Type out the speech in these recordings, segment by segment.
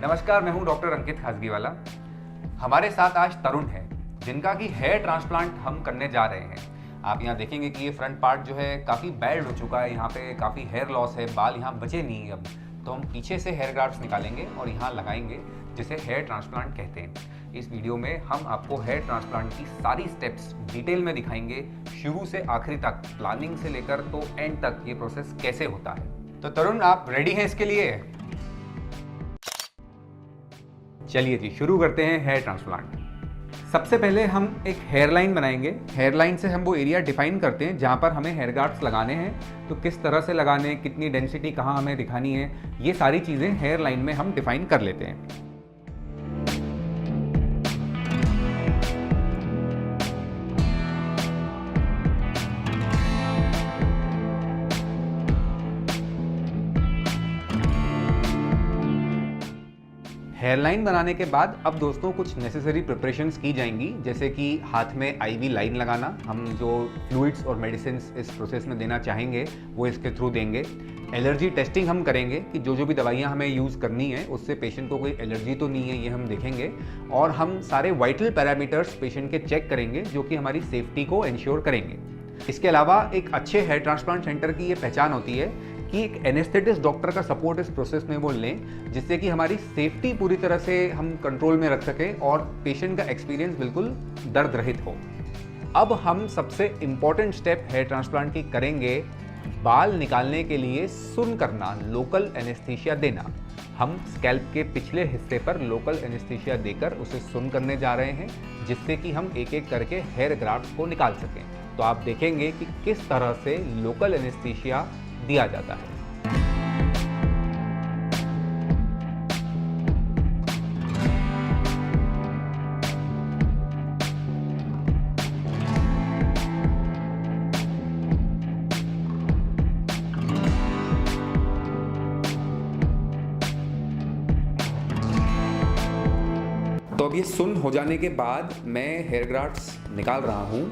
नमस्कार, मैं हूं डॉक्टर अंकित खाजगीवाला। हमारे साथ आज तरुण है जिनका कि हेयर ट्रांसप्लांट हम करने जा रहे हैं। आप यहाँ देखेंगे कि ये फ्रंट पार्ट जो है काफ़ी बैल्ड हो चुका है, यहाँ पे काफ़ी हेयर लॉस है, बाल यहाँ बचे नहीं है अब। तो हम पीछे से हेयर ग्राफ्ट्स निकालेंगे और यहाँ लगाएंगे, जिसे हेयर ट्रांसप्लांट कहते हैं। इस वीडियो में हम आपको हेयर ट्रांसप्लांट की सारी स्टेप्स डिटेल में दिखाएंगे, शुरू से आखिरी तक, प्लानिंग से लेकर तो एंड तक ये प्रोसेस कैसे होता है। तो तरुण, आप रेडी हैं इसके लिए? चलिए जी, शुरू करते हैं हेयर ट्रांसप्लांट। सबसे पहले हम एक हेयर लाइन बनाएंगे। हेयर लाइन से हम वो एरिया डिफाइन करते हैं जहाँ पर हमें हेयर ग्राफ्ट्स लगाने हैं। तो किस तरह से लगाने, कितनी डेंसिटी कहाँ हमें दिखानी है, ये सारी चीज़ें हेयर लाइन में हम डिफाइन कर लेते हैं। हेयरलाइन बनाने के बाद अब दोस्तों कुछ नेसेसरी प्रिपरेशंस की जाएंगी, जैसे कि हाथ में आईवी लाइन लगाना। हम जो फ्लूइड्स और मेडिसिन्स इस प्रोसेस में देना चाहेंगे वो इसके थ्रू देंगे। एलर्जी टेस्टिंग हम करेंगे कि जो भी दवाइयाँ हमें यूज़ करनी है उससे पेशेंट को कोई एलर्जी तो नहीं है, ये हम देखेंगे। और हम सारे वाइटल पैरामीटर्स पेशेंट के चेक करेंगे जो कि हमारी सेफ्टी को इंश्योर करेंगे। इसके अलावा एक अच्छे हेयर ट्रांसप्लांट सेंटर की ये पहचान होती है कि एक एनेस्थेटिस्ट डॉक्टर का सपोर्ट इस प्रोसेस में वो लें, जिससे कि हमारी सेफ्टी पूरी तरह से हम कंट्रोल में रख सकें और पेशेंट का एक्सपीरियंस बिल्कुल दर्द रहित हो। अब हम सबसे इम्पॉर्टेंट स्टेप हेयर ट्रांसप्लांट की करेंगे, बाल निकालने के लिए सुन करना, लोकल एनेस्थीसिया देना। हम स्कैल्प के पिछले हिस्से पर लोकल एनेस्थीसिया देकर उसे सुन करने जा रहे हैं, जिससे कि हम एक एक करके हेयर ग्राफ्ट्स को निकाल सकें। तो आप देखेंगे कि किस तरह से लोकल एनेस्थीसिया दिया जाता है। तो अब ये सुन हो जाने के बाद मैं हेयर ग्राफ्ट्स निकाल रहा हूँ।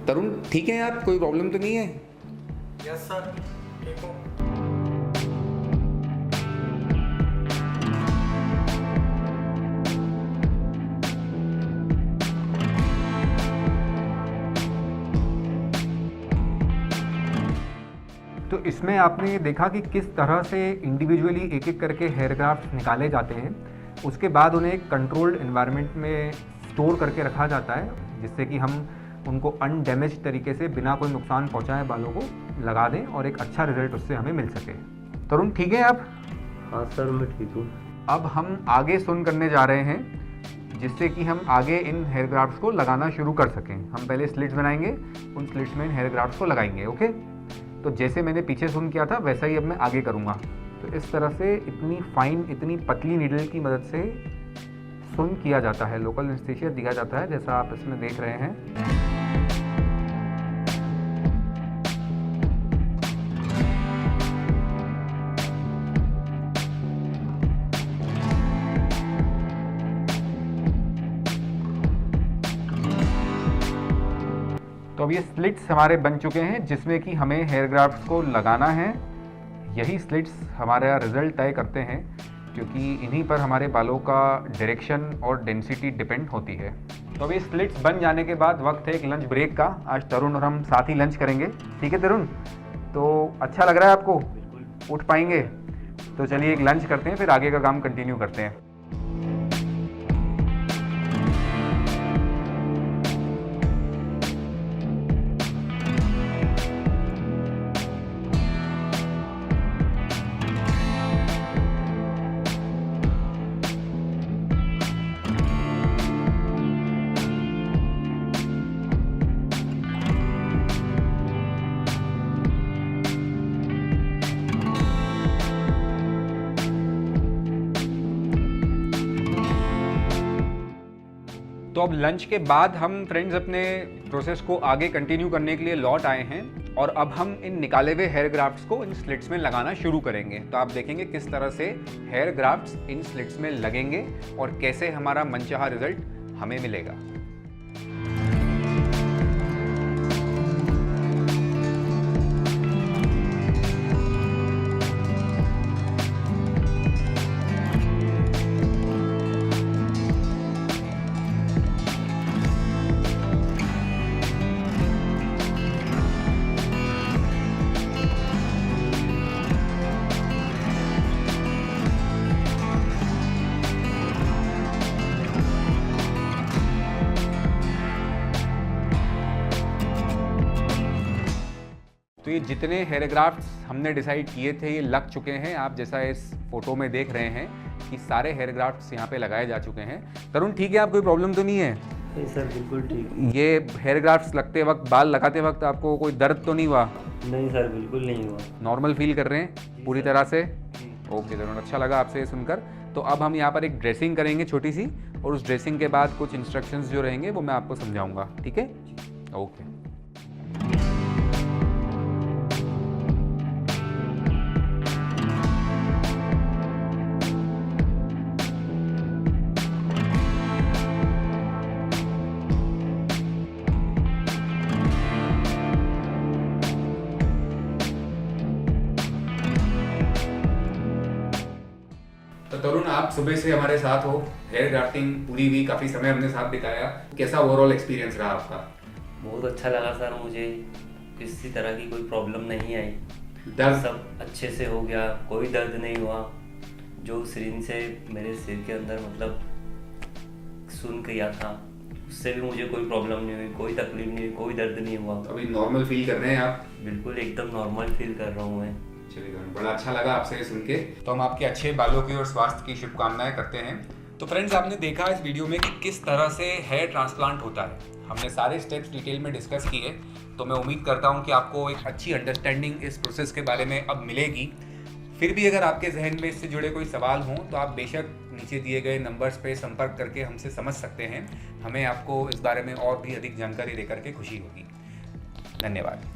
तरुण, ठीक है आप? कोई प्रॉब्लम तो नहीं है? यस सर, ठीक हूँ। तो इसमें आपने देखा कि किस तरह से इंडिविजुअली एक एक करके हेयर ग्राफ्ट निकाले जाते हैं। उसके बाद उन्हें एक कंट्रोल्ड एनवायरनमेंट में स्टोर करके रखा जाता है, जिससे कि हम उनको अनडैमेज तरीके से बिना कोई नुकसान पहुंचाए बालों को लगा दें और एक अच्छा रिजल्ट उससे हमें मिल सके। तरुण, ठीक है आप? हाँ सर, मैं ठीक हूँ। अब हम आगे सुन करने जा रहे हैं, जिससे कि हम आगे इन हेयर ग्राफ्ट्स को लगाना शुरू कर सकें। हम पहले स्लिट्स बनाएंगे, उन स्लिट्स में इन हेयर ग्राफ्ट्स को लगाएंगे। ओके, तो जैसे मैंने पीछे सुन किया था वैसा ही अब मैं आगे करूँगा। तो इस तरह से इतनी फाइन, इतनी पतली नीडल की मदद से सुन किया जाता है, लोकल एनेस्थीसिया दिया जाता है, जैसा आप इसमें देख रहे हैं। तो अब ये स्लिट्स हमारे बन चुके हैं, जिसमें कि हमें हेयर ग्राफ्ट्स को लगाना है। यही स्लिट्स हमारा रिजल्ट तय करते हैं, क्योंकि इन्हीं पर हमारे बालों का डायरेक्शन और डेंसिटी डिपेंड होती है। तो अब ये स्लिट्स बन जाने के बाद वक्त है एक लंच ब्रेक का। आज तरुण और हम साथ ही लंच करेंगे, ठीक है तरुण? तो अच्छा लग रहा है आपको? उठ पाएंगे? तो चलिए एक लंच करते हैं, फिर आगे का काम कंटिन्यू करते हैं। तो अब लंच के बाद हम फ्रेंड्स अपने प्रोसेस को आगे कंटिन्यू करने के लिए लौट आए हैं, और अब हम इन निकाले हुए हेयर ग्राफ्ट्स को इन स्लिट्स में लगाना शुरू करेंगे। तो आप देखेंगे किस तरह से हेयर ग्राफ्ट्स इन स्लिट्स में लगेंगे और कैसे हमारा मनचाहा रिजल्ट हमें मिलेगा। तो ये जितने हेयर ग्राफ्ट्स हमने डिसाइड किए थे ये लग चुके हैं। आप जैसा इस फोटो में देख रहे हैं कि सारे हेयर ग्राफ्ट्स यहाँ पे लगाए जा चुके हैं। तरुण ठीक है, आप कोई प्रॉब्लम तो नहीं है? नहीं सर, बिल्कुल ठीक। ये हेयर ग्राफ्ट्स लगते वक्त, बाल लगाते वक्त आपको कोई दर्द तो नहीं हुआ? नहीं सर, बिल्कुल नहीं हुआ। नॉर्मल फील कर रहे हैं पूरी तरह से? ओके तरुण, अच्छा लगा आपसे ये सुनकर। तो अब हम यहाँ पर एक ड्रेसिंग करेंगे छोटी सी, और उस ड्रेसिंग के बाद कुछ इंस्ट्रक्शंस जो रहेंगे वो मैं आपको समझाऊंगा, ठीक है? ओके। तो तरुण, आप सुबह से हमारे साथ हो, हेयर ग्राफ्टिंग पूरी हुई, काफ़ी समय हमने साथ बिताया। कैसा ओवरऑल एक्सपीरियंस रहा आपका? बहुत अच्छा लगा सर, मुझे किसी तरह की कोई प्रॉब्लम नहीं आई। दर्द? सब अच्छे से हो गया, कोई दर्द नहीं हुआ। जो सिरिंज से मेरे सिर के अंदर मतलब सुन किया था, उससे भी मुझे कोई प्रॉब्लम नहीं हुई, कोई तकलीफ नहीं हुई, कोई दर्द नहीं हुआ। अभी नॉर्मल फील कर रहे हैं आप? बिल्कुल एकदम नॉर्मल फील कर रहा हूँ मैं। चलिए, बड़ा अच्छा लगा आपसे ये सुन के। तो हम आपके अच्छे बालों की और स्वास्थ्य की शुभकामनाएं करते हैं। तो फ्रेंड्स, आपने देखा इस वीडियो में कि किस तरह से हेयर ट्रांसप्लांट होता है। हमने सारे स्टेप्स डिटेल में डिस्कस किए। तो मैं उम्मीद करता हूं कि आपको एक अच्छी अंडरस्टैंडिंग इस प्रोसेस के बारे में अब मिलेगी। फिर भी अगर आपके जहन में इससे जुड़े कोई सवाल हों तो आप बेशक नीचे दिए गए नंबर्स पे संपर्क करके हमसे समझ सकते हैं। हमें आपको इस बारे में और भी अधिक जानकारी देकर के खुशी होगी। धन्यवाद।